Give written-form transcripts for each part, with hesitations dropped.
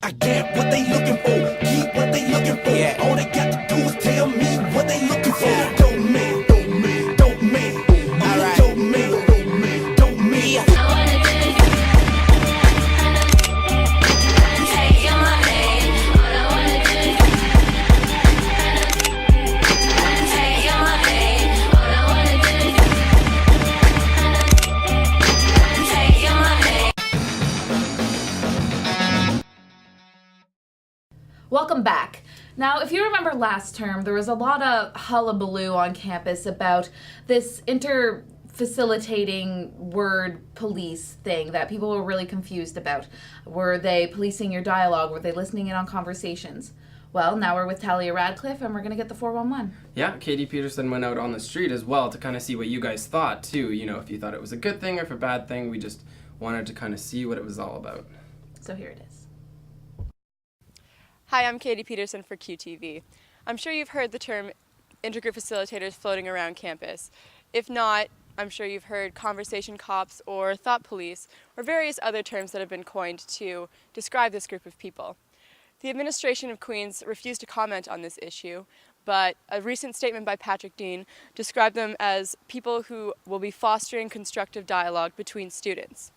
I get what they looking for, keep what they looking for. Yeah. All they got to do is tell me what they looking for. Yeah. Dope man, dope man, dope man. All right. Dope man, dope man, dope man. Yeah. I wanna do you. Take your money. All I wanna do is take your money. All I wanna do is take your money. Welcome back. Now, if you remember last term, there was a lot of hullabaloo on campus about this facilitating word police thing that people were really confused about. Were they policing your dialogue? Were they listening in on conversations? Well, now we're with Talia Radcliffe, and we're going to get the 411. Yeah, Katie Peterson went out on the street as well to kind of see what you guys thought, too. You know, if you thought it was a good thing or if a bad thing. We just wanted to kind of see what it was all about. So here it is. Hi, I'm Katie Peterson for QTV. I'm sure you've heard the term intergroup facilitators floating around campus. If not, I'm sure you've heard conversation cops or thought police or various other terms that have been coined to describe this group of people. The administration of Queen's refused to comment on this issue, but a recent statement by Patrick Dean described them as people who will be fostering constructive dialogue between students.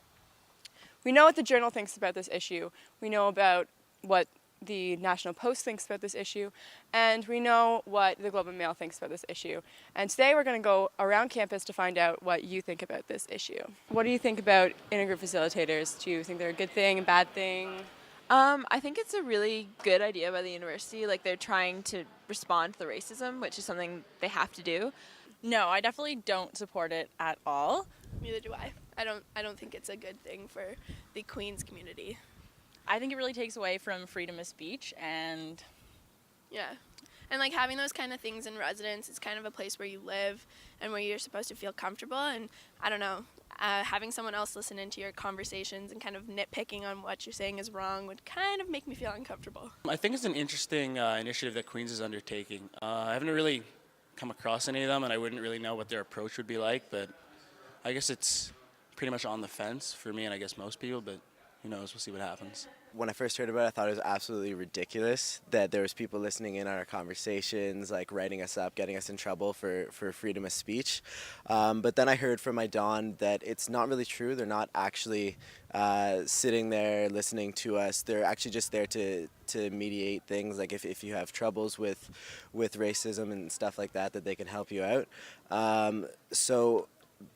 We know what the Journal thinks about this issue. We know about what the National Post thinks about this issue, and we know what the Globe and Mail thinks about this issue. And today we're going to go around campus to find out what you think about this issue. What do you think about intergroup facilitators? Do you think they're a good thing, a bad thing? I think it's a really good idea by the university. Like, they're trying to respond to the racism, which is something they have to do. No, I definitely don't support it at all. Neither do I. I don't think it's a good thing for the Queens community. I think it really takes away from freedom of speech, and yeah. And like having those kind of things in residence, it's kind of a place where you live and where you're supposed to feel comfortable. And I don't know, having someone else listen into your conversations and kind of nitpicking on what you're saying is wrong would kind of make me feel uncomfortable. I think it's an interesting initiative that Queens is undertaking. I haven't really come across any of them, and I wouldn't really know what their approach would be like, but I guess it's pretty much on the fence for me and I guess most people, but who knows, we'll see what happens. When I first heard about it, I thought it was absolutely ridiculous that there was people listening in on our conversations, like writing us up, getting us in trouble for freedom of speech. But then I heard from my Don that it's not really true. They're not actually sitting there listening to us. They're actually just there to mediate things, like if you have troubles with racism and stuff like that they can help you out. So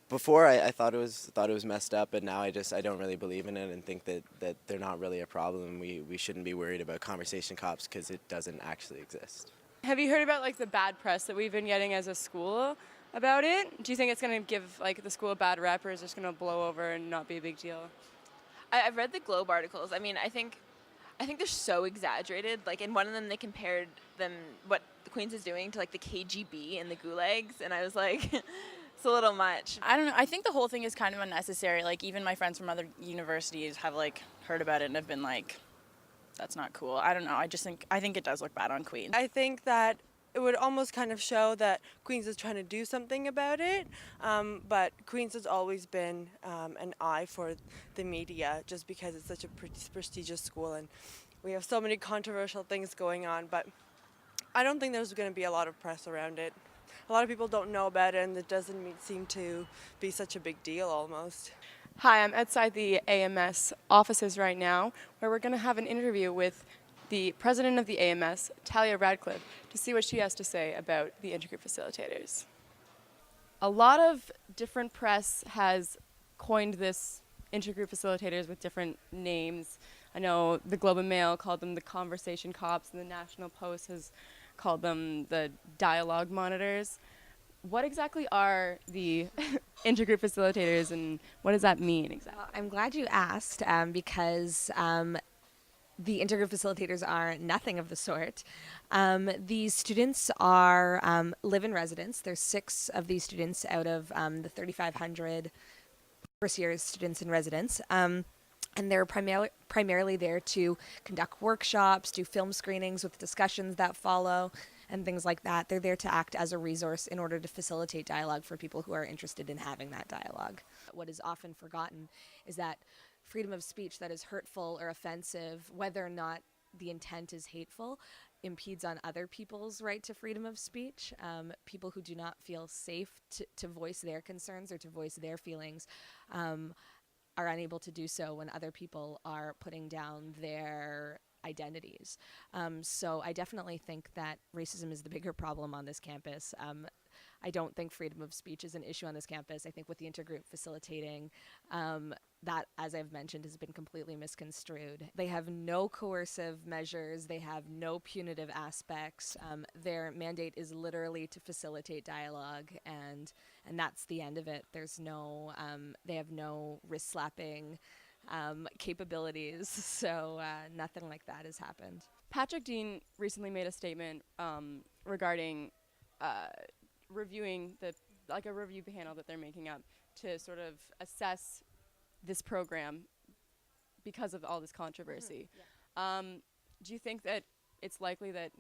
before I thought it was messed up, but now I don't really believe in it and think that they're not really a problem. We shouldn't be worried about conversation cops because it doesn't actually exist. Have you heard about like the bad press that we've been getting as a school about it? Do you think it's going to give like the school a bad rep, or is it just going to blow over and not be a big deal? I've read the Globe articles. I mean, I think they're so exaggerated. Like, in one of them, they compared them, what the Queens is doing, to like the KGB and the gulags, and I was like, it's a little much. I don't know. I think the whole thing is kind of unnecessary. Like, even my friends from other universities have like heard about it and have been like, that's not cool. I don't know. I think it does look bad on Queens. I think that it would almost kind of show that Queens is trying to do something about it, but Queens has always been an eye for the media just because it's such a prestigious school and we have so many controversial things going on, but I don't think there's going to be a lot of press around it. A lot of people don't know about it and it doesn't seem to be such a big deal almost. Hi, I'm outside the AMS offices right now, where we're going to have an interview with the president of the AMS, Talia Radcliffe, to see what she has to say about the intergroup facilitators. A lot of different press has coined this intergroup facilitators with different names. I know the Globe and Mail called them the conversation cops, and the National Post has called them the dialogue monitors. What exactly are the intergroup facilitators, and what does that mean exactly? I'm glad you asked because the intergroup facilitators are nothing of the sort. These students are live in residence. There's 6 of these students out of the 3,500 first year students in residence. And they're primarily there to conduct workshops, do film screenings with discussions that follow, and things like that. They're there to act as a resource in order to facilitate dialogue for people who are interested in having that dialogue. What is often forgotten is that freedom of speech that is hurtful or offensive, whether or not the intent is hateful, impedes on other people's right to freedom of speech. People who do not feel safe to voice their concerns or to voice their feelings are unable to do so when other people are putting down their identities. So I definitely think that racism is the bigger problem on this campus. I don't think freedom of speech is an issue on this campus. I think with the intergroup facilitating, that, as I've mentioned, has been completely misconstrued. They have no coercive measures. They have no punitive aspects. Their mandate is literally to facilitate dialogue, and that's the end of it. There's no, they have no wrist slapping capabilities, so nothing like that has happened. Patrick Dean recently made a statement regarding reviewing a review panel that they're making up to sort of assess this program because of all this controversy. Do you think that it's likely that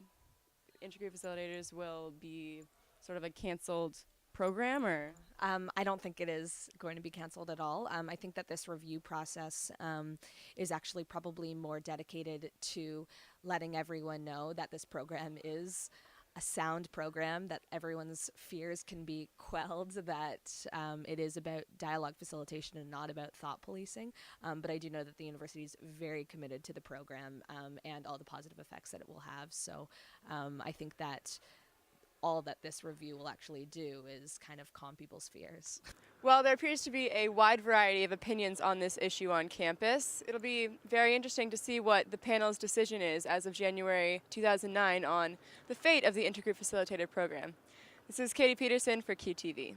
intergroup facilitators will be sort of a canceled program, or? I don't think it is going to be canceled at all. I think that this review process is actually probably more dedicated to letting everyone know that this program is a sound program, that everyone's fears can be quelled, that it is about dialogue facilitation and not about thought policing. But I do know that the university is very committed to the program and all the positive effects that it will have. So I think that all that this review will actually do is kind of calm people's fears. Well, there appears to be a wide variety of opinions on this issue on campus. It'll be very interesting to see what the panel's decision is as of January 2009 on the fate of the Intergroup Facilitator program. This is Katie Peterson for QTV.